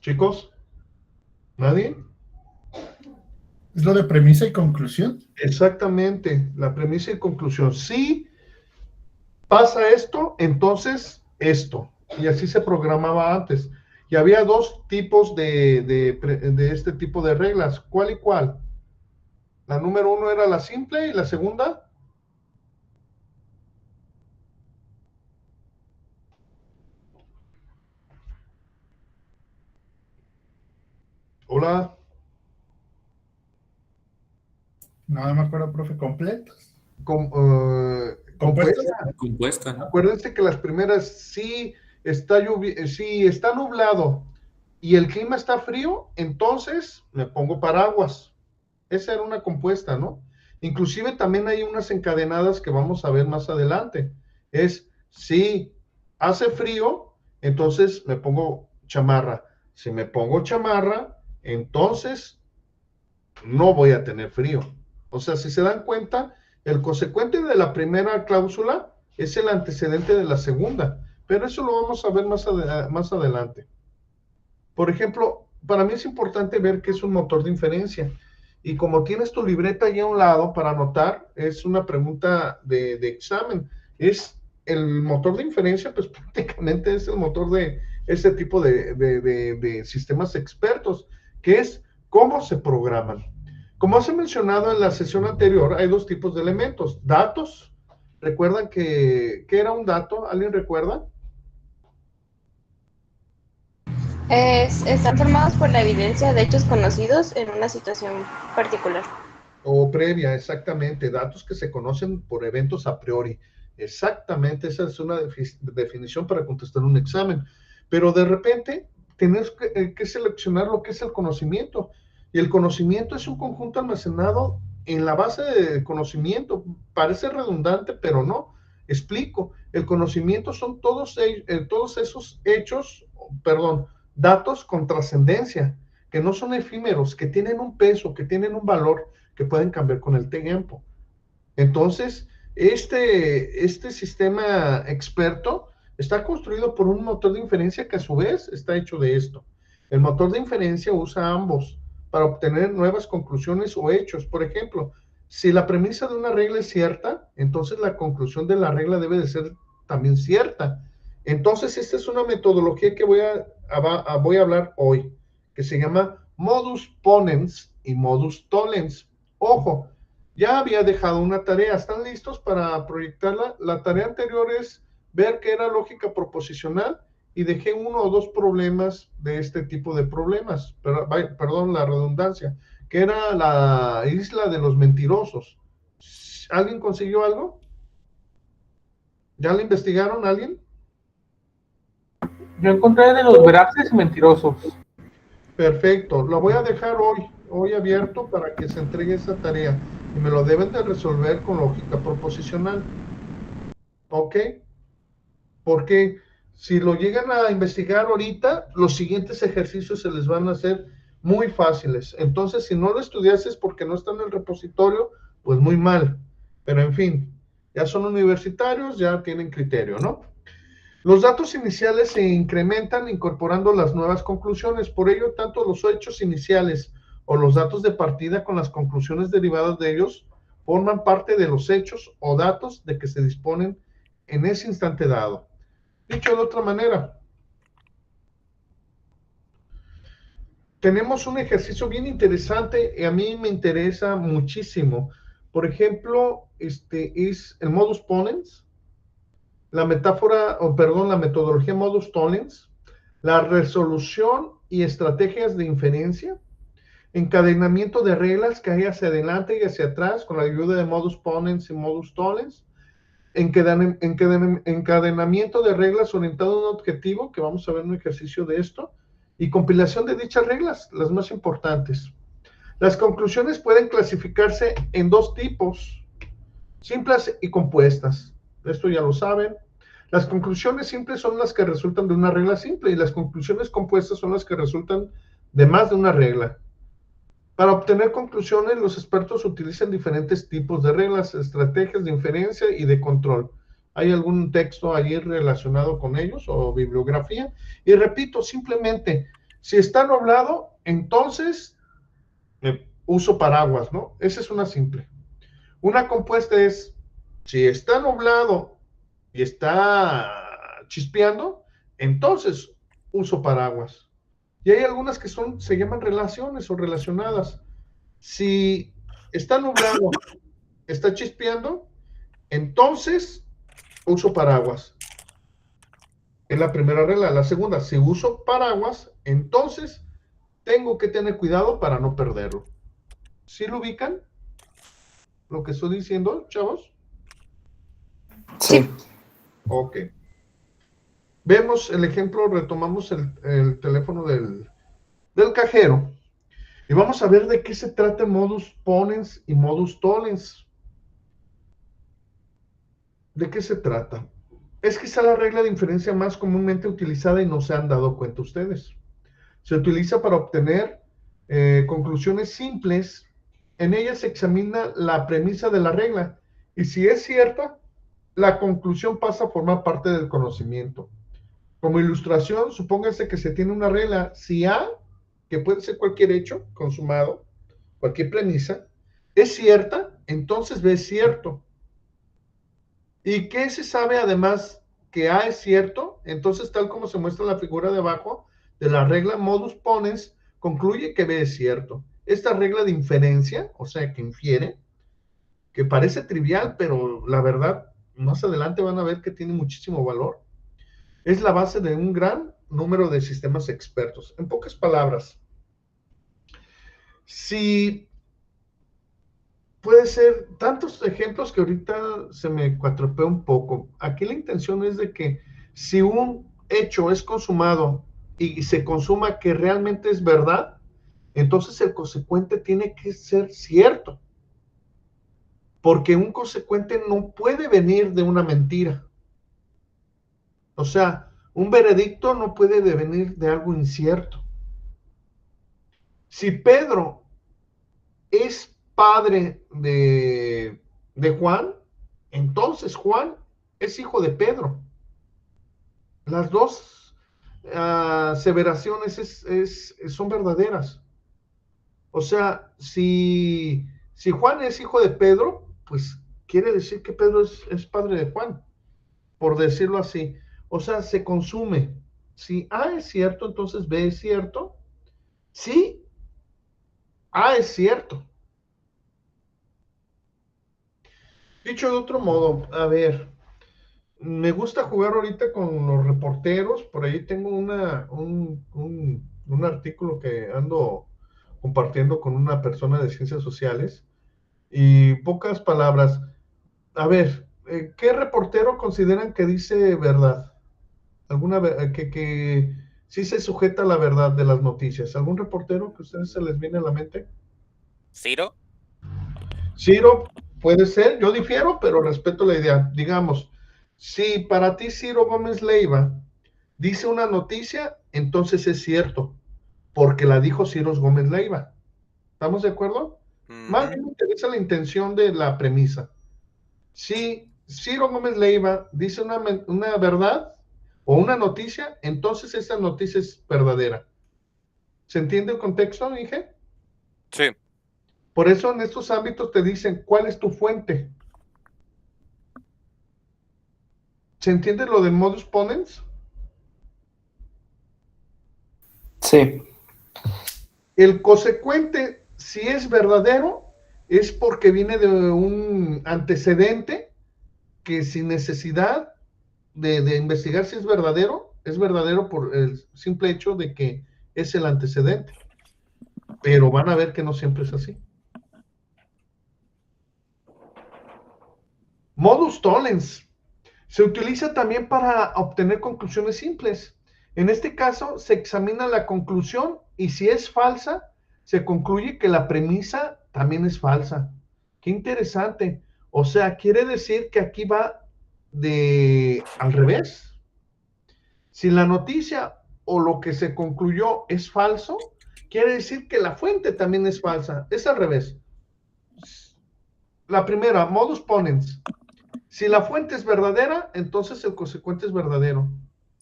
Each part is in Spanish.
Chicos, ¿nadie? ¿Es lo de premisa y conclusión? Exactamente, la premisa y conclusión. Si pasa esto, entonces esto. Y así se programaba antes. Y había dos tipos de este tipo de reglas. ¿Cuál y cuál? La número uno era la simple y la segunda. Hola. No me acuerdo, profe, completos. Compuesta. ¿Compuestos? Compuesta, ¿no? Acuérdense que las primeras sí si está nublado y el clima está frío, entonces me pongo paraguas. Esa era una compuesta, ¿no? Inclusive también hay unas encadenadas que vamos a ver más adelante. Es si hace frío, entonces me pongo chamarra. Si me pongo chamarra, entonces no voy a tener frío. O sea, si se dan cuenta, el consecuente de la primera cláusula es el antecedente de la segunda, pero eso lo vamos a ver más adelante. Por ejemplo, para mí es importante ver qué es un motor de inferencia. Y como tienes tu libreta ahí a un lado para anotar, es una pregunta de examen. Es el motor de inferencia, pues prácticamente es el motor de este tipo de sistemas expertos, que es cómo se programan. Como se ha mencionado en la sesión anterior, hay dos tipos de elementos. Datos. ¿Recuerdan qué era un dato? ¿Alguien recuerda? Están formados por la evidencia de hechos conocidos en una situación particular. O previa, exactamente. Datos que se conocen por eventos a priori. Exactamente, esa es una definición para contestar un examen. Pero de repente tienes que seleccionar lo que es el conocimiento. Y el conocimiento es un conjunto almacenado en la base de conocimiento. Parece redundante, pero no. Explico. El conocimiento son todos esos hechos, perdón, datos con trascendencia, que no son efímeros, que tienen un peso, que tienen un valor, que pueden cambiar con el tiempo. Entonces, este sistema experto está construido por un motor de inferencia que a su vez está hecho de esto. El motor de inferencia usa ambos para obtener nuevas conclusiones o hechos. Por ejemplo, si la premisa de una regla es cierta, entonces la conclusión de la regla debe de ser también cierta. Entonces, esta es una metodología que voy a hablar hoy, que se llama modus ponens y modus tollens. Ojo, ya había dejado una tarea. ¿Están listos para proyectarla? La tarea anterior es ver qué era lógica proposicional y dejé uno o dos problemas de este tipo de problemas. Perdón la redundancia, que era la isla de los mentirosos. ¿Alguien consiguió algo? ¿Ya la investigaron alguien? Yo encontré de los veraces y mentirosos. Perfecto, lo voy a dejar hoy abierto para que se entregue esa tarea y me lo deben de resolver con lógica proposicional. ¿Ok? Porque si lo llegan a investigar ahorita, los siguientes ejercicios se les van a hacer muy fáciles. Entonces, si no lo estudiases porque no está en el repositorio, pues muy mal. Pero en fin, ya son universitarios, ya tienen criterio, ¿no? Los datos iniciales se incrementan incorporando las nuevas conclusiones. Por ello, tanto los hechos iniciales o los datos de partida con las conclusiones derivadas de ellos forman parte de los hechos o datos de que se disponen en ese instante dado. Dicho de otra manera, tenemos un ejercicio bien interesante y a mí me interesa muchísimo. Por ejemplo, es el modus ponens, la metodología modus tollens, la resolución y estrategias de inferencia, encadenamiento de reglas que hay hacia adelante y hacia atrás con la ayuda de modus ponens y modus tollens, encadenamiento de reglas orientado a un objetivo, que vamos a ver un ejercicio de esto, y compilación de dichas reglas, las más importantes. Las conclusiones pueden clasificarse en dos tipos, simples y compuestas. Esto ya lo saben. Las conclusiones simples son las que resultan de una regla simple y las conclusiones compuestas son las que resultan de más de una regla. Para obtener conclusiones, los expertos utilizan diferentes tipos de reglas, estrategias de inferencia y de control. ¿Hay algún texto allí relacionado con ellos o bibliografía? Y repito, simplemente, Si está nublado, entonces uso paraguas, ¿no? Esa es una simple. Una compuesta es, si está nublado y está chispeando, entonces uso paraguas. Y hay algunas que se llaman relaciones o relacionadas. Si está nublado, está chispeando, entonces uso paraguas. Es la primera regla. La segunda, si uso paraguas, entonces tengo que tener cuidado para no perderlo. ¿Sí lo ubican? Lo que estoy diciendo, chavos. Sí. Ok. Vemos el ejemplo, retomamos el teléfono del cajero y vamos a ver de qué se trata modus ponens y modus tollens. ¿De qué se trata? Es quizá la regla de inferencia más comúnmente utilizada y no se han dado cuenta ustedes. Se utiliza para obtener conclusiones simples. En ella se examina la premisa de la regla y si es cierta, la conclusión pasa a formar parte del conocimiento. Como ilustración, supóngase que se tiene una regla, si A, que puede ser cualquier hecho consumado, cualquier premisa, es cierta, entonces B es cierto. ¿Y qué se sabe además que A es cierto? Entonces, tal como se muestra en la figura de abajo de la regla modus ponens, concluye que B es cierto. Esta regla de inferencia, o sea, que infiere, que parece trivial, pero la verdad, más adelante van a ver que tiene muchísimo valor, es la base de un gran número de sistemas expertos. En pocas palabras, si puede ser tantos ejemplos que ahorita se me cuatropea un poco. Aquí la intención es de que si un hecho es consumado y se consuma que realmente es verdad, entonces el consecuente tiene que ser cierto. Porque un consecuente no puede venir de una mentira. O sea, un veredicto no puede devenir de algo incierto. Si Pedro es padre de Juan, entonces Juan es hijo de Pedro. Las dos aseveraciones son verdaderas. O sea, si Juan es hijo de Pedro, pues quiere decir que Pedro es padre de Juan, por decirlo así. O sea, se consume. Si A es cierto, entonces B es cierto. Si A es cierto. Dicho de otro modo, a ver, me gusta jugar ahorita con los reporteros. Por ahí tengo un artículo que ando compartiendo con una persona de ciencias sociales. Y pocas palabras. A ver, ¿qué reportero consideran que dice verdad? Que sí se sujeta a la verdad de las noticias. ¿Algún reportero que a ustedes se les viene a la mente? ¿Ciro? Ciro, puede ser, yo difiero, pero respeto la idea. Digamos, si para ti Ciro Gómez Leiva dice una noticia, entonces es cierto, porque la dijo Ciro Gómez Leiva. ¿Estamos de acuerdo? Más bien me interesa la intención de la premisa. Si Ciro Gómez Leiva dice una verdad o una noticia, entonces esa noticia es verdadera. ¿Se entiende el contexto, Inge? Sí. Por eso en estos ámbitos te dicen cuál es tu fuente. ¿Se entiende lo del modus ponens? Sí. El consecuente, si es verdadero, es porque viene de un antecedente que sin necesidad de investigar si es verdadero por el simple hecho de que es el antecedente. Pero van a ver que no siempre es así. Modus tollens se utiliza también para obtener conclusiones simples. En este caso, se examina la conclusión y si es falsa, se concluye que la premisa también es falsa. Qué interesante. O sea, quiere decir que aquí va al revés. Si la noticia o lo que se concluyó es falso, quiere decir que la fuente también es falsa. Es al revés. La primera, modus ponens. Si la fuente es verdadera, entonces el consecuente es verdadero,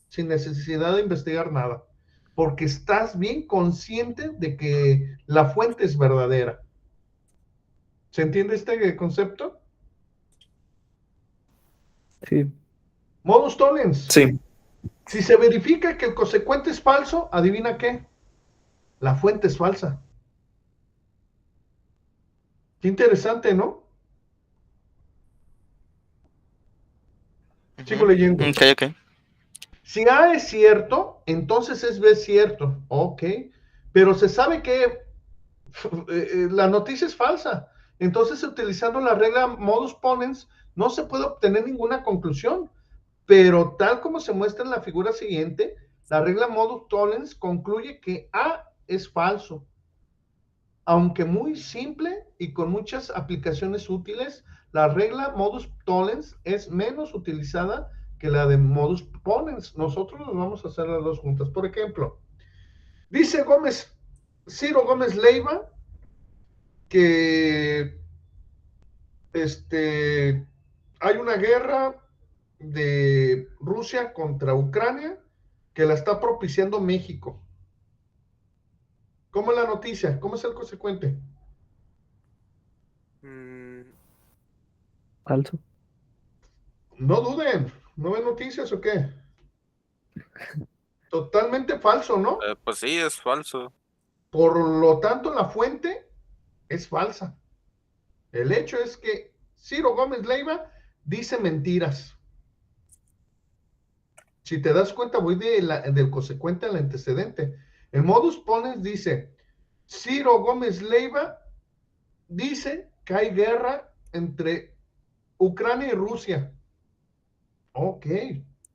sin necesidad de investigar nada. porque estás bien consciente de que la fuente es verdadera. ¿Se entiende este concepto? Sí. Modus tollens. Sí. Si se verifica que el consecuente es falso, ¿adivina qué? La fuente es falsa. Qué interesante, ¿no? Sigo Ujú. leyendo. Ok, ok. Si A es cierto, entonces es B cierto. Ok. Pero se sabe que la noticia es falsa. Entonces, utilizando la regla modus ponens, no se puede obtener ninguna conclusión. Pero tal como se muestra en la figura siguiente, la regla modus tollens concluye que A es falso. Aunque muy simple y con muchas aplicaciones útiles, la regla modus tollens es menos utilizada que la de modus ponens. Nosotros nos vamos a hacer las dos juntas. Por ejemplo, dice Ciro Gómez Leiva, que hay una guerra de Rusia contra Ucrania que la está propiciando México. ¿Cómo es la noticia? ¿Cómo es el consecuente? Falso. No duden, ¿no ven noticias o qué? Totalmente falso, ¿no? Pues sí, es falso. Por lo tanto, la fuente es falsa. El hecho es que Ciro Gómez Leiva dice mentiras. Si te das cuenta, voy del consecuente al antecedente. El modus ponens dice, Ciro Gómez Leiva dice que hay guerra entre Ucrania y Rusia. Ok,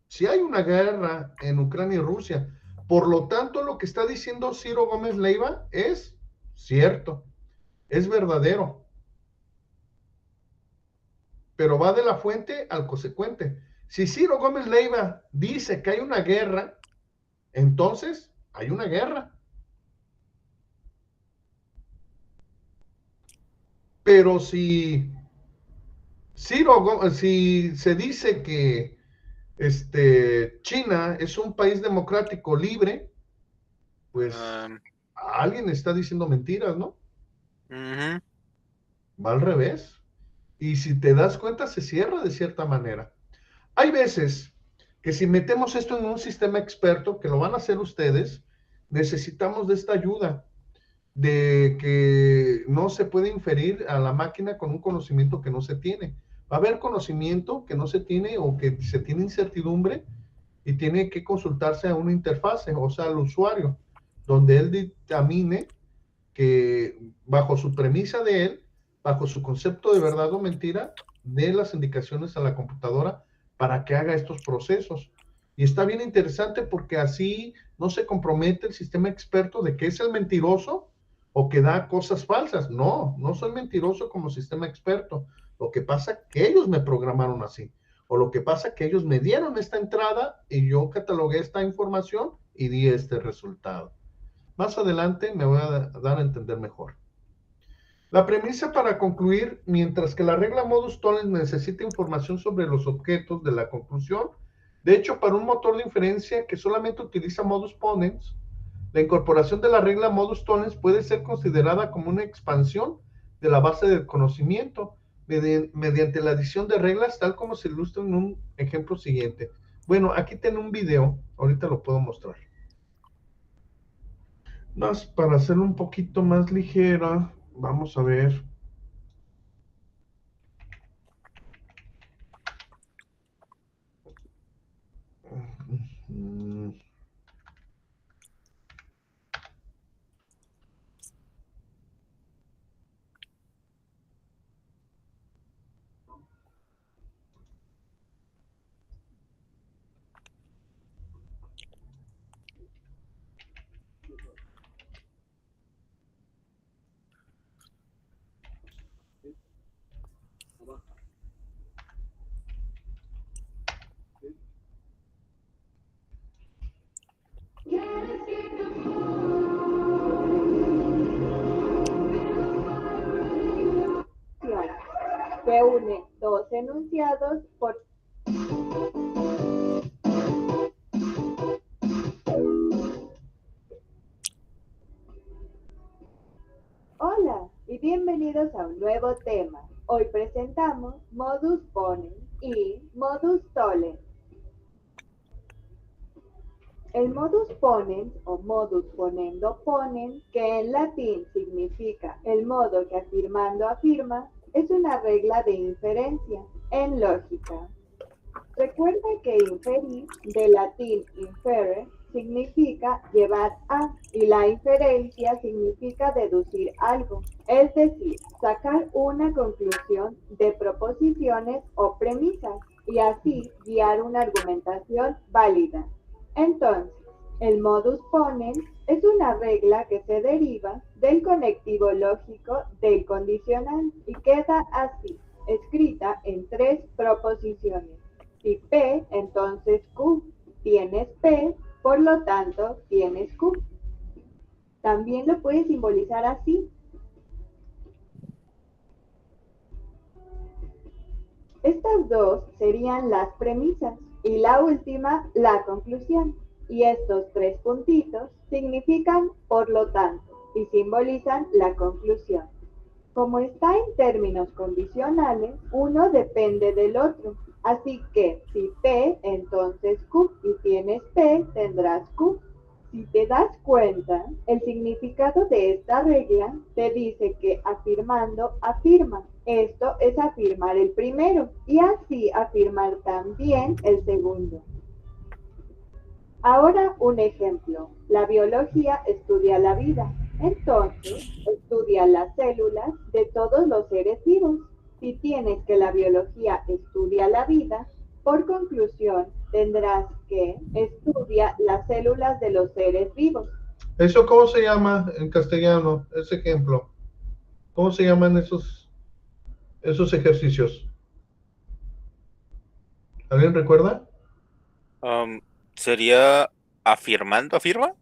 si hay una guerra en Ucrania y Rusia, por lo tanto lo que está diciendo Ciro Gómez Leiva es cierto, es verdadero, pero va de la fuente al consecuente. Si Ciro Gómez Leiva dice que hay una guerra, entonces hay una guerra. Pero si se dice que China es un país democrático libre, pues alguien está diciendo mentiras, ¿no? Ujú. Va al revés. Y si te das cuenta, se cierra de cierta manera. Hay veces que si metemos esto en un sistema experto, que lo van a hacer ustedes, necesitamos de esta ayuda, de que no se puede inferir a la máquina con un conocimiento que no se tiene. Va a haber conocimiento que no se tiene o que se tiene incertidumbre y tiene que consultarse a una interfase, o sea, al usuario, donde él dictamine que bajo su premisa de él, bajo su concepto de verdad o mentira, dé las indicaciones a la computadora para que haga estos procesos. Y está bien interesante porque así no se compromete el sistema experto de que es el mentiroso o que da cosas falsas. No, no soy mentiroso como sistema experto. Lo que pasa es que ellos me programaron así. O lo que pasa es que ellos me dieron esta entrada y yo catalogué esta información y di este resultado. Más adelante me voy a dar a entender mejor. La premisa para concluir, mientras que la regla modus tollens necesita información sobre los objetos de la conclusión, de hecho, para un motor de inferencia que solamente utiliza modus ponens, la incorporación de la regla modus tollens puede ser considerada como una expansión de la base del conocimiento mediante la adición de reglas, tal como se ilustra en un ejemplo siguiente. Bueno, aquí tengo un video, ahorita lo puedo mostrar. Más para hacerlo un poquito más ligera, vamos a ver. Que une dos enunciados por bienvenidos a un nuevo tema. Hoy presentamos modus ponens y modus tollens. El modus ponens o modus ponendo ponens, que en latín significa el modo que afirmando afirma, es una regla de inferencia en lógica. Recuerda que inferir, de latín inferre, significa llevar a, y la inferencia significa deducir algo, es decir, sacar una conclusión de proposiciones o premisas, y así guiar una argumentación válida. Entonces, el modus ponens es una regla que se deriva del conectivo lógico del condicional y queda así, escrita en 3 proposiciones. Si P, entonces Q. Tienes P, por lo tanto, tienes Q. También lo puedes simbolizar así. Estas dos serían las premisas y la última, la conclusión. Y estos 3 puntitos significan por lo tanto y simbolizan la conclusión. Como está en términos condicionales, uno depende del otro. Así que si P, entonces Q, y tienes P, tendrás Q. Si te das cuenta, el significado de esta regla te dice que afirmando, afirma. Esto es afirmar el primero y así afirmar también el segundo. Ahora un ejemplo. La biología estudia la vida. Entonces, estudia las células de todos los seres vivos. Si tienes que la biología estudia la vida, por conclusión tendrás que estudia las células de los seres vivos. ¿Eso cómo se llama en castellano, ese ejemplo? ¿Cómo se llaman esos ejercicios? ¿Alguien recuerda? ¿Sería afirmando, afirma?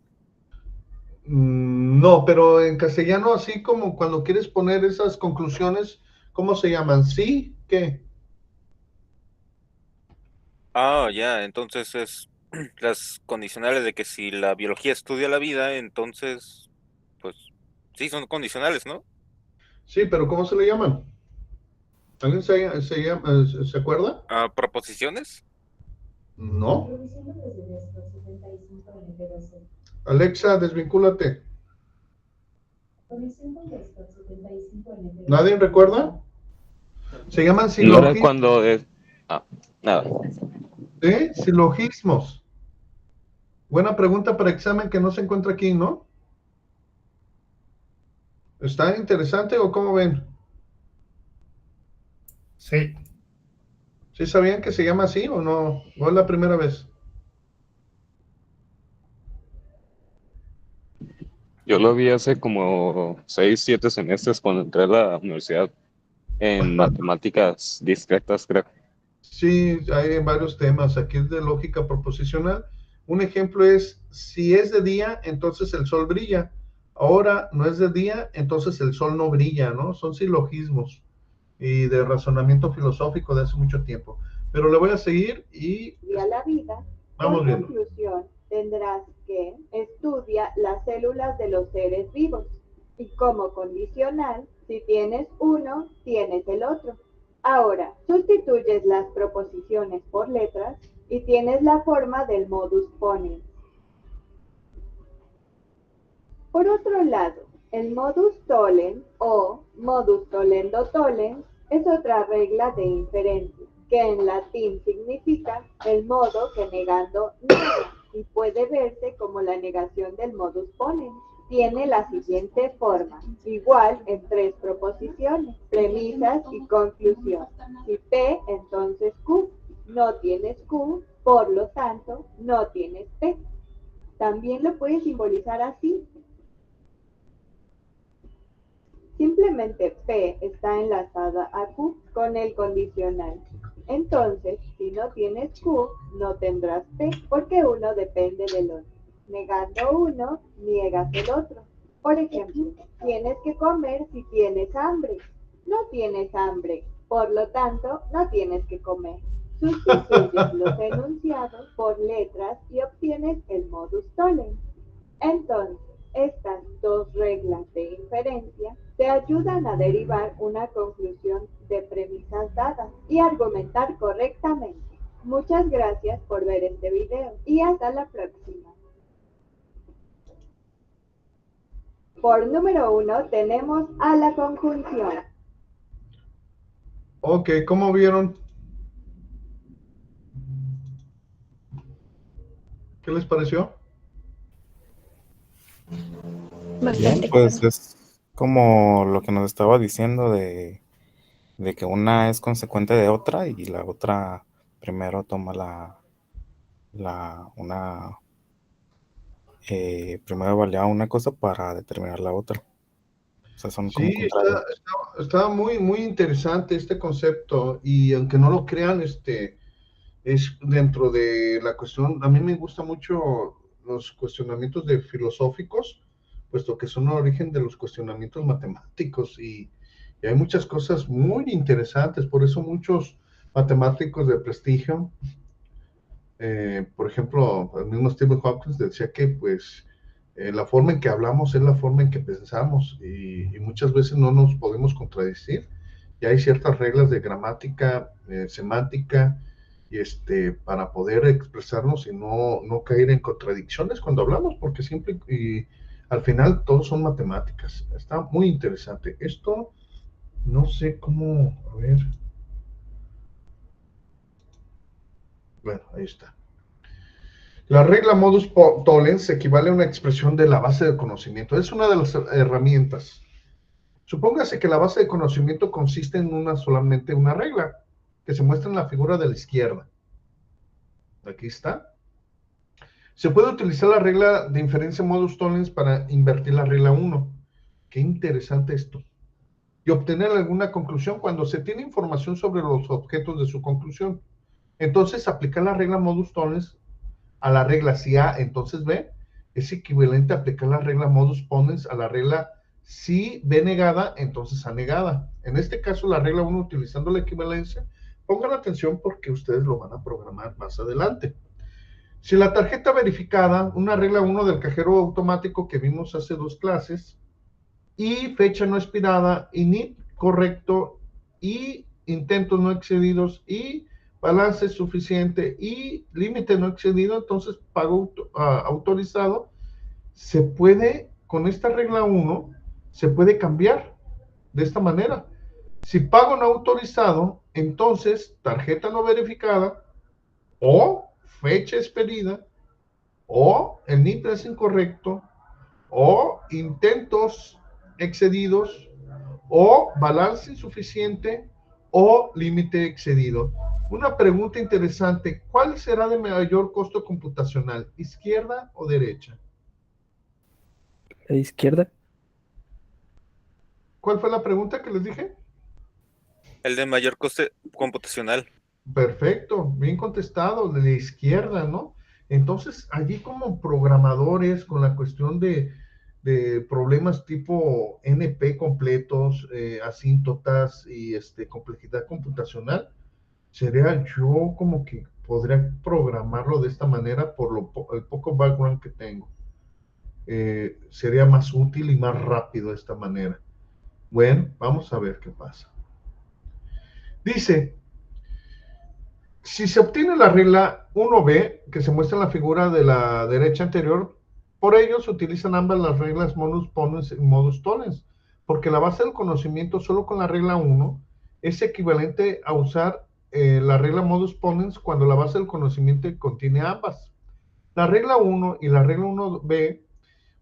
No, pero en castellano, así como cuando quieres poner esas conclusiones, ¿cómo se llaman? ¿Sí? ¿Qué? Ah, ya, entonces es las condicionales de que si la biología estudia la vida, entonces, pues, sí, son condicionales, ¿no? Sí, pero ¿cómo se le llaman? ¿Alguien se acuerda? ¿Proposiciones? No. Alexa, desvincúlate. ¿Nadie recuerda? Se llaman No era silogismos. cuando nada. ¿Sí? Silogismos. Buena pregunta para examen que no se encuentra aquí, ¿no? ¿Está interesante o cómo ven? Sí. ¿Sí sabían que se llama así o no? ¿O es la primera vez? Yo lo vi hace como 6, 7 semestres cuando entré a la universidad en matemáticas discretas, creo. Sí, hay varios temas. Aquí es de lógica proposicional. Un ejemplo es, si es de día, entonces el sol brilla. Ahora no es de día, entonces el sol no brilla, ¿no? Son silogismos y de razonamiento filosófico de hace mucho tiempo. Pero le voy a seguir y A la vida, vamos por viendo. conclusión, tendrás que estudia las células de los seres vivos. Y como condicional, si tienes uno, tienes el otro. Ahora, sustituyes las proposiciones por letras y tienes la forma del modus ponens. Por otro lado, el modus tollens o modus tollendo tollens es otra regla de inferencia, que en latín significa el modo que negando niega y puede verse como la negación del modus ponens. Tiene la siguiente forma, igual en 3 proposiciones, premisas y conclusión. Si P, entonces Q. No tienes Q, por lo tanto, no tienes P. También lo puedes simbolizar así. Simplemente P está enlazada a Q con el condicional. Entonces, si no tienes Q, no tendrás P, porque uno depende del otro. Negando uno, niegas el otro. Por ejemplo, tienes que comer si tienes hambre. No tienes hambre, por lo tanto, no tienes que comer. Sustituyes los enunciados por letras y obtienes el modus tollens. Entonces, estas 2 reglas de inferencia te ayudan a derivar una conclusión de premisas dadas y argumentar correctamente. Muchas gracias por ver este video y hasta la próxima. Por número 1 tenemos a la conjunción. Ok, ¿cómo vieron? ¿Qué les pareció? Bastante Bien, pues claro. es como lo que nos estaba diciendo de que una es consecuente de otra y la otra primero toma primero evalúa una cosa para determinar la otra. O sea, son como Sí, contrarios. está muy, muy interesante este concepto y aunque no lo crean, es dentro de la cuestión, a mí me gusta mucho los cuestionamientos de filosóficos, puesto que son el origen de los cuestionamientos matemáticos y hay muchas cosas muy interesantes, por eso muchos matemáticos de prestigio, por ejemplo, el mismo Stephen Hawking decía que pues la forma en que hablamos es la forma en que pensamos y muchas veces no nos podemos contradecir. Y hay ciertas reglas de gramática, semántica, para poder expresarnos y no caer en contradicciones cuando hablamos, porque siempre y al final todos son matemáticas. Está muy interesante. Esto no sé cómo, a ver. Bueno, ahí está. La regla modus tollens equivale a una expresión de la base de conocimiento. Es una de las herramientas. Supóngase que la base de conocimiento consiste en solamente una regla, que se muestra en la figura de la izquierda. Aquí está. Se puede utilizar la regla de inferencia modus tollens para invertir la regla 1. Qué interesante esto. Y obtener alguna conclusión cuando se tiene información sobre los objetos de su conclusión. Entonces, aplicar la regla modus tollens a la regla si A, entonces B, es equivalente a aplicar la regla modus ponens a la regla si B negada, entonces A negada. En este caso, la regla 1 utilizando la equivalencia, pongan atención porque ustedes lo van a programar más adelante. Si la tarjeta verificada, una regla 1 del cajero automático que vimos hace 2 clases, y fecha no expirada, y NIP correcto, y intentos no excedidos, y balance suficiente y límite no excedido, entonces pago autorizado, se puede, con esta regla 1, se puede cambiar de esta manera. Si pago no autorizado, entonces tarjeta no verificada, o fecha expedida, o el NIP es incorrecto, o intentos excedidos, o balance insuficiente, o límite excedido. Una pregunta interesante, ¿cuál será de mayor costo computacional, izquierda o derecha? La izquierda. ¿Cuál fue la pregunta que les dije? El de mayor coste computacional. Perfecto, bien contestado, de la izquierda, ¿no? Entonces, allí como programadores, con la cuestión de problemas tipo NP completos, asíntotas y complejidad computacional, sería yo como que podría programarlo de esta manera por el poco background que tengo. Sería más útil y más rápido de esta manera. Bueno, vamos a ver qué pasa. Dice, si se obtiene la regla 1b, que se muestra en la figura de la derecha anterior, por ello se utilizan ambas las reglas modus ponens y modus tollens, porque la base del conocimiento solo con la regla 1 es equivalente a usar la regla modus ponens cuando la base del conocimiento contiene ambas. La regla 1 y la regla 1b,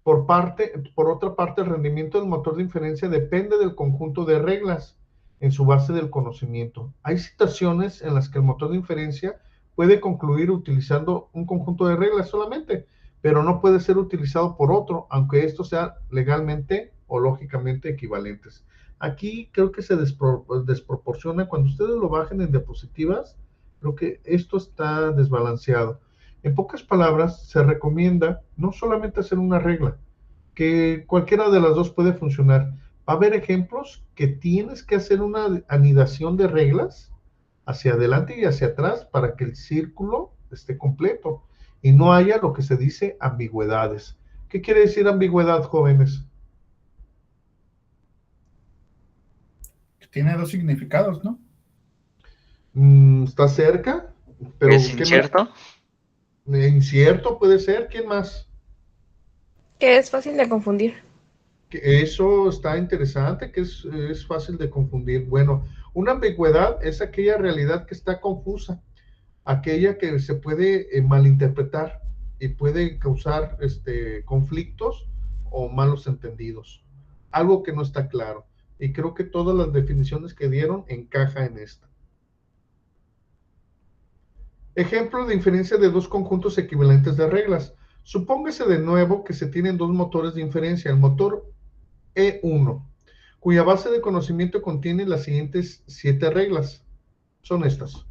por otra parte, el rendimiento del motor de inferencia depende del conjunto de reglas en su base del conocimiento. Hay situaciones en las que el motor de inferencia puede concluir utilizando un conjunto de reglas solamente, pero no puede ser utilizado por otro, aunque estos sean legalmente o lógicamente equivalentes. Aquí creo que se desproporciona. Cuando ustedes lo bajen en diapositivas, creo que esto está desbalanceado. En pocas palabras, se recomienda no solamente hacer una regla, que cualquiera de las dos puede funcionar. Va a haber ejemplos que tienes que hacer una anidación de reglas hacia adelante y hacia atrás para que el círculo esté completo y no haya lo que se dice ambigüedades. ¿Qué quiere decir ambigüedad, jóvenes? Tiene dos significados, ¿no? Está cerca, pero ¿Es ¿qué más? incierto? Incierto puede ser. ¿Quién más? Que es fácil de confundir. Que eso está interesante, que es fácil de confundir. Bueno, una ambigüedad es aquella realidad que está confusa, aquella que se puede malinterpretar y puede causar conflictos o malos entendidos. Algo que no está claro. Y creo que todas las definiciones que dieron encaja en esta. Ejemplo de inferencia de dos conjuntos equivalentes de reglas. Supóngase de nuevo que se tienen dos motores de inferencia. El motor E1, cuya base de conocimiento contiene las siguientes 7 reglas. Son estas.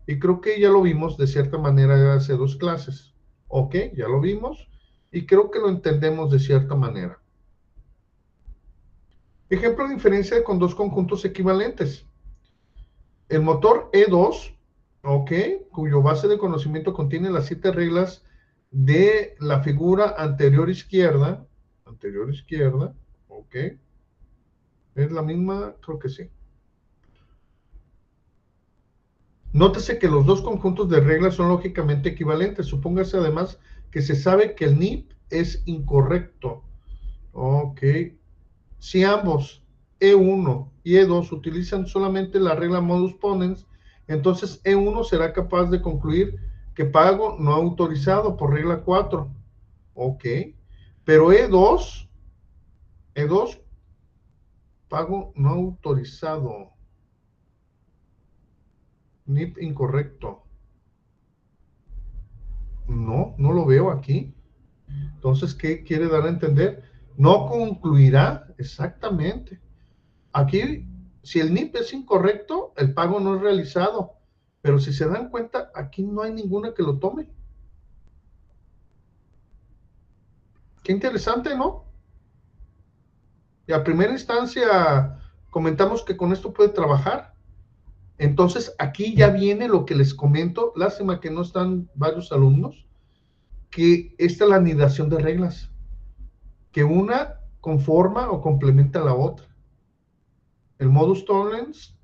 Y creo que ya lo vimos de cierta manera hace 2 clases. Ok, ya lo vimos. Y creo que lo entendemos de cierta manera. Ejemplo de inferencia con dos conjuntos equivalentes. El motor E2, ok, cuyo base de conocimiento contiene las 7 reglas de la figura anterior izquierda, ok, es la misma, creo que sí. Nótese que los dos conjuntos de reglas son lógicamente equivalentes. Supóngase además que se sabe que el NIP es incorrecto. Ok. Si ambos, E1 y E2, utilizan solamente la regla modus ponens, entonces E1 será capaz de concluir que pago no autorizado por regla 4. Ok. Pero E2, pago no autorizado. NIP incorrecto. No lo veo aquí. Entonces, ¿qué quiere dar a entender? No concluirá exactamente. Aquí, si el NIP es incorrecto, el pago no es realizado. Pero si se dan cuenta, aquí no hay ninguna que lo tome. Qué interesante, ¿no? Y a primera instancia comentamos que con esto puede trabajar. Entonces, aquí ya viene lo que les comento. Lástima que no están varios alumnos, que esta es la anidación de reglas, que una conforma o complementa a la otra. El modus tollens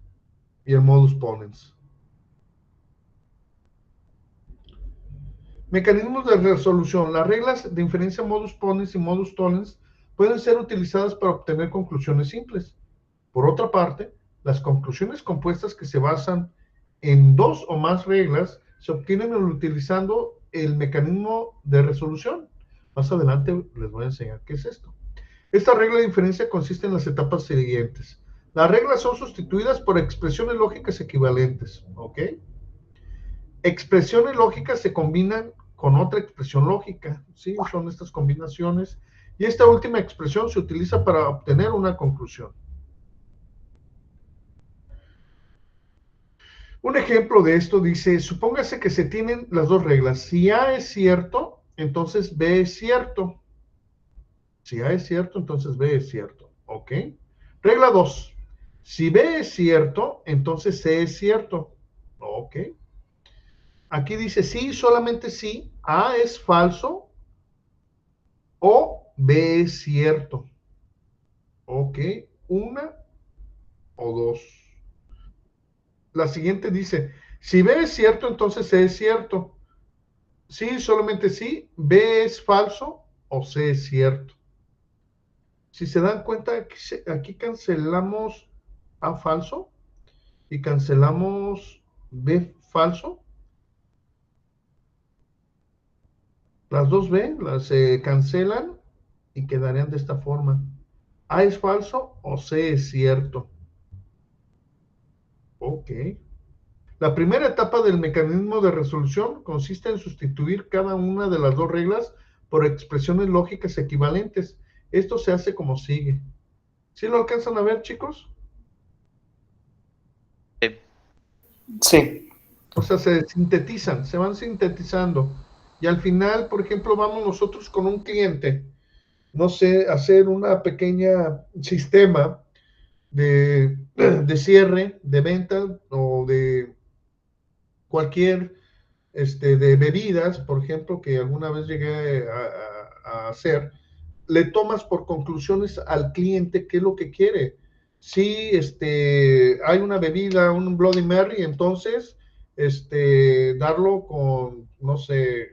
y el modus ponens. Mecanismos de resolución. Las reglas de inferencia modus ponens y modus tollens pueden ser utilizadas para obtener conclusiones simples. Por otra parte, las conclusiones compuestas que se basan en dos o más reglas se obtienen utilizando el mecanismo de resolución. Más adelante les voy a enseñar qué es esto. Esta regla de inferencia consiste en las etapas siguientes. Las reglas son sustituidas por expresiones lógicas equivalentes, ¿ok? Expresiones lógicas se combinan con otra expresión lógica, ¿sí? Son estas combinaciones. Y esta última expresión se utiliza para obtener una conclusión. Un ejemplo de esto dice, supóngase que se tienen las dos reglas. Si A es cierto, entonces B es cierto. Si A es cierto, entonces B es cierto, ¿ok? Regla 2. Si B es cierto, entonces C es cierto, ¿ok? Aquí dice sí, solamente si A es falso o B es cierto. Ok, una o dos. La siguiente dice, si B es cierto, entonces C es cierto. Sí, solamente sí, B es falso o C es cierto. Si se dan cuenta, aquí cancelamos A falso y cancelamos B falso. Las dos B se cancelan y quedarían de esta forma. A es falso o C es cierto. Ok. La primera etapa del mecanismo de resolución consiste en sustituir cada una de las dos reglas por expresiones lógicas equivalentes. Esto se hace como sigue. ¿Sí lo alcanzan a ver, chicos? Sí. O sea, se sintetizan, se van sintetizando. Y al final, por ejemplo, vamos nosotros con un cliente, no sé, hacer una pequeña sistema de cierre, de venta o de cualquier, de bebidas, por ejemplo, que alguna vez llegué a hacer, le tomas por conclusiones al cliente qué es lo que quiere. si hay una bebida, un Bloody Mary, entonces darlo con, no sé,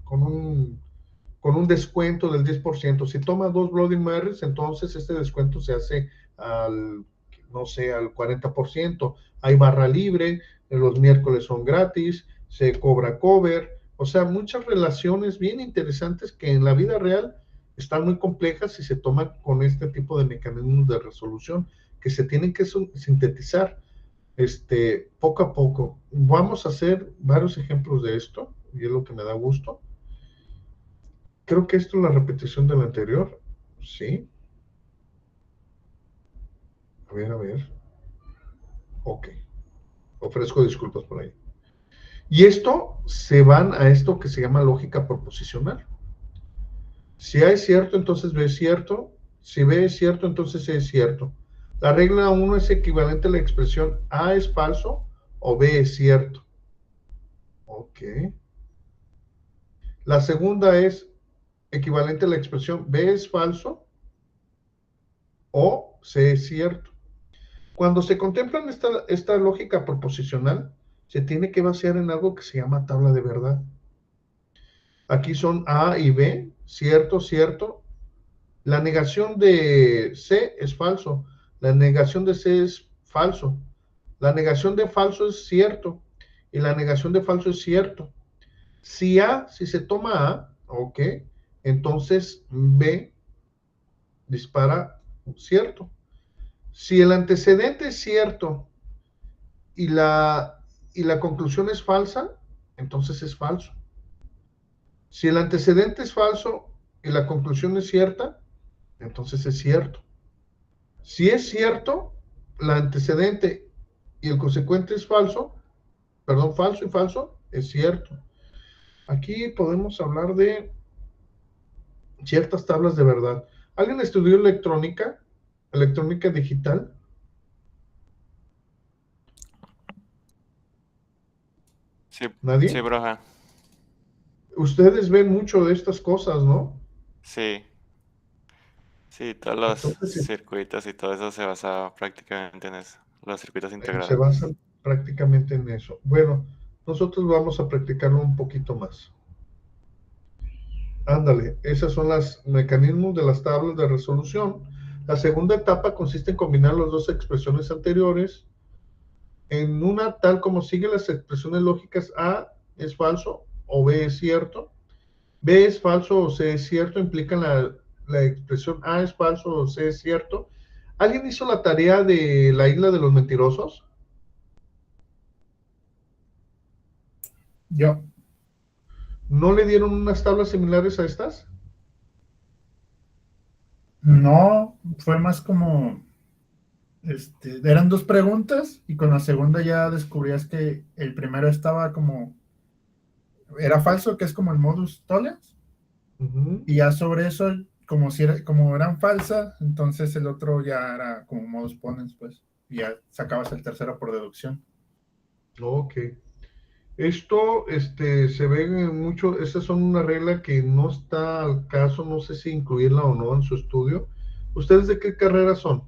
con un descuento del 10%. Si toma 2 Bloody Marys, entonces este descuento se hace al, no sé, al 40%. Hay barra libre, los miércoles son gratis, se cobra cover, o sea, muchas relaciones bien interesantes que en la vida real están muy complejas y se toman con este tipo de mecanismos de resolución que se tienen que sintetizar poco a poco. Vamos a hacer varios ejemplos de esto y es lo que me da gusto. Creo que esto es la repetición del anterior. Sí. A ver, a ver. Ok. Ofrezco disculpas por ahí. Y esto se van a esto que se llama lógica proposicional. Si A es cierto, entonces B es cierto. Si B es cierto, entonces C es cierto. La regla 1 es equivalente a la expresión A es falso o B es cierto. Ok. La segunda es equivalente a la expresión B es falso o C es cierto. Cuando se contempla esta lógica proposicional, se tiene que vaciar en algo que se llama tabla de verdad. Aquí son A y B, cierto, cierto. La negación de C es falso. La negación de C es falso. La negación de falso es cierto. Y la negación de falso es cierto. Si se toma A, ok, entonces B dispara cierto. Si el antecedente es cierto y la conclusión es falsa, entonces es falso. Si el antecedente es falso y la conclusión es cierta, entonces es cierto. Si es cierto, el antecedente y el consecuente es falso, perdón, falso y falso, es cierto. Aquí podemos hablar de ciertas tablas de verdad. ¿Alguien estudió electrónica digital? Sí, ¿Nadie? sí, broja. Ustedes ven mucho de estas cosas, ¿no? Sí. Sí, todos los Entonces, circuitos y todo eso se basa prácticamente en eso, los circuitos se integrados. basan prácticamente en eso. Bueno, nosotros vamos a practicarlo un poquito más. Ándale, esos son los mecanismos de las tablas de resolución. La segunda etapa consiste en combinar las dos expresiones anteriores en una tal como sigue las expresiones lógicas. A es falso o B es cierto. B es falso o C es cierto, implican la expresión A es falso o C es cierto. ¿Alguien hizo la tarea de la isla de los mentirosos? Yo. ¿No le dieron unas tablas similares a estas? No, fue más como, eran dos preguntas y con la segunda ya descubrías que el primero estaba como, era falso, que es como el modus tollens, y ya sobre eso, como eran falsas, entonces el otro ya era como modus ponens, pues, y ya sacabas el tercero por deducción. Ok. Esto se ve mucho, estas son una regla que no está al caso, no sé si incluirla o no en su estudio. ¿Ustedes de qué carrera son?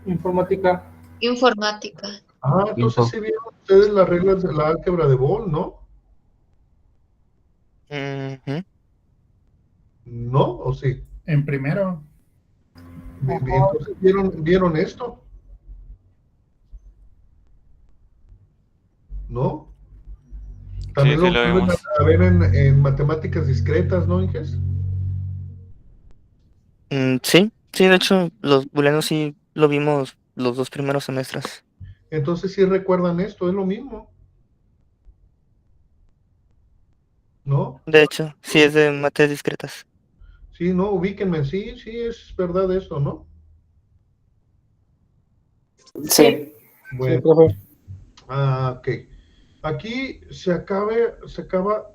Informática. Informática. Ah, entonces sí vieron ustedes las reglas de la álgebra de Boole, ¿no? ¿No? ¿O sí? En primero. Entonces vieron esto, ¿no? También Sí, lo lo vuelven vimos. a ver en matemáticas discretas, ¿no, Inges? Sí, sí, de hecho, los booleanos sí lo vimos los 2 primeros semestres. Entonces sí recuerdan esto, es lo mismo, ¿no? De hecho, sí es de materias discretas. Sí, no, ubíquenme, sí, es verdad eso, ¿no? Sí. Bueno, profe. ok. Aquí se acaba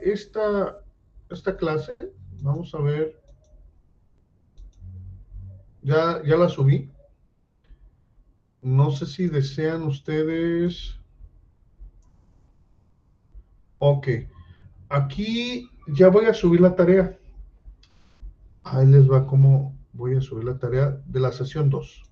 esta clase. Vamos a ver. Ya la subí. No sé si desean ustedes. Ok. Aquí ya voy a subir la tarea. Ahí les va como Voy a subir la tarea de la sesión 2.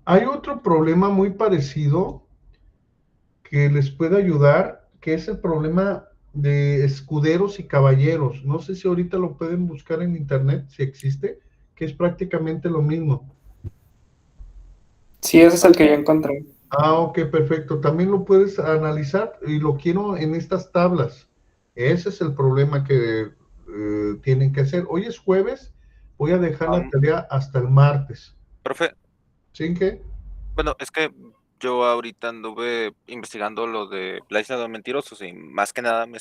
Hay otro problema muy parecido que les puede ayudar, que es el problema de escuderos y caballeros. No sé si ahorita lo pueden buscar en internet, si existe, que es prácticamente lo mismo. Sí, ese es el que yo encontré. Ah, ok, perfecto. También lo puedes analizar y lo quiero en estas tablas. Ese es el problema que tienen que hacer. Hoy es jueves, voy a dejar la tarea hasta el martes. Profe, ¿Sí qué? bueno, es que yo ahorita anduve investigando lo de la isla de los mentirosos y más que nada no me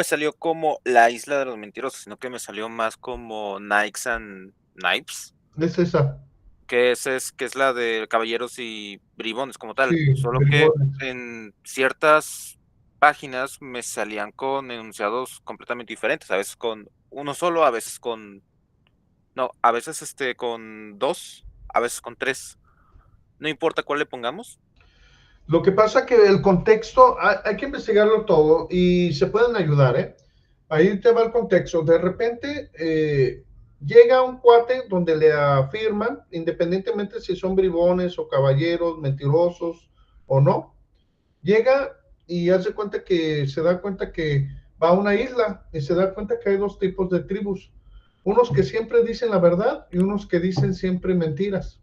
salió como la isla de los mentirosos, sino que me salió más como Knights and Knives, Es esa. que es la de caballeros y bribones como tal, Sí, solo que bribones. en ciertas páginas me salían con enunciados completamente diferentes, a veces con uno solo, a veces a veces con dos, a veces con tres. No importa cuál le pongamos. Lo que pasa que el contexto, hay que investigarlo todo y se pueden ayudar, ¿eh? Ahí te va el contexto. De repente llega un cuate donde le afirman, independientemente si son bribones o caballeros, mentirosos o no, llega y hace cuenta que se da cuenta que va a una isla y se da cuenta que hay dos tipos de tribus. Unos que siempre dicen la verdad y unos que dicen siempre mentiras.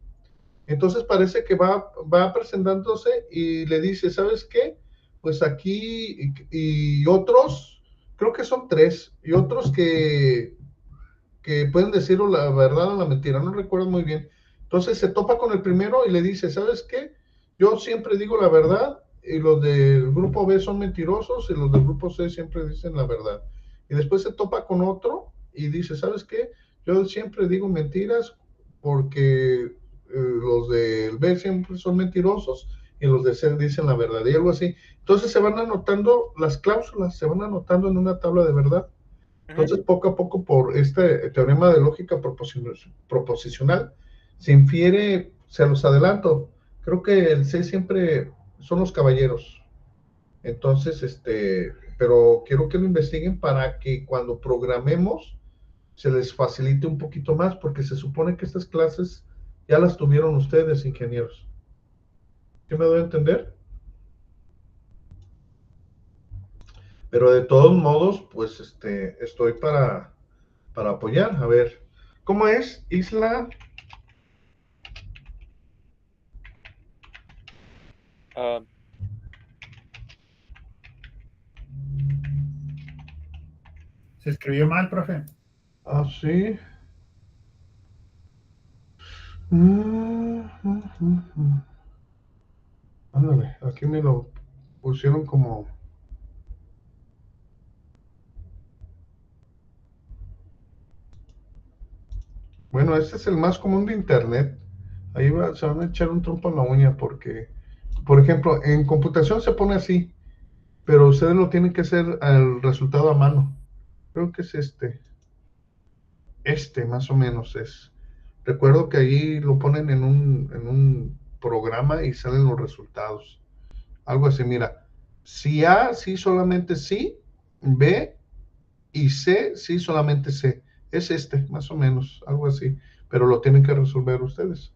Entonces parece que va presentándose y le dice, ¿sabes qué? Pues aquí y otros, creo que son tres, y otros que pueden decir la verdad o la mentira, no recuerdo muy bien. Entonces se topa con el primero y le dice, ¿sabes qué? Yo siempre digo la verdad y los del grupo B son mentirosos y los del grupo C siempre dicen la verdad. Y después se topa con otro y dice, ¿sabes qué? Yo siempre digo mentiras porque los del B siempre son mentirosos y los de C dicen la verdad y algo así. Entonces se van anotando las cláusulas, se van anotando en una tabla de verdad. Entonces, poco a poco, por este teorema de lógica proposicional, se infiere, se los adelanto, creo que el C siempre son los caballeros. Entonces, pero quiero que lo investiguen para que cuando programemos se les facilite un poquito más, porque se supone que estas clases ya las tuvieron ustedes, ingenieros. ¿Qué me doy a entender? Pero de todos modos, pues estoy para apoyar. A ver, ¿cómo es? Isla. Se escribió mal, profe. Ah, sí. Ándale, aquí me lo pusieron como. Bueno, este es el más común de internet. Ahí se van a echar un trompo en la uña porque, por ejemplo, en computación se pone así, pero ustedes lo tienen que hacer al resultado a mano. Creo que es más o menos es. Recuerdo que ahí lo ponen en un programa y salen los resultados. Algo así, mira. Si A, sí, solamente sí. B y C, sí, solamente C. Es más o menos, algo así. Pero lo tienen que resolver ustedes.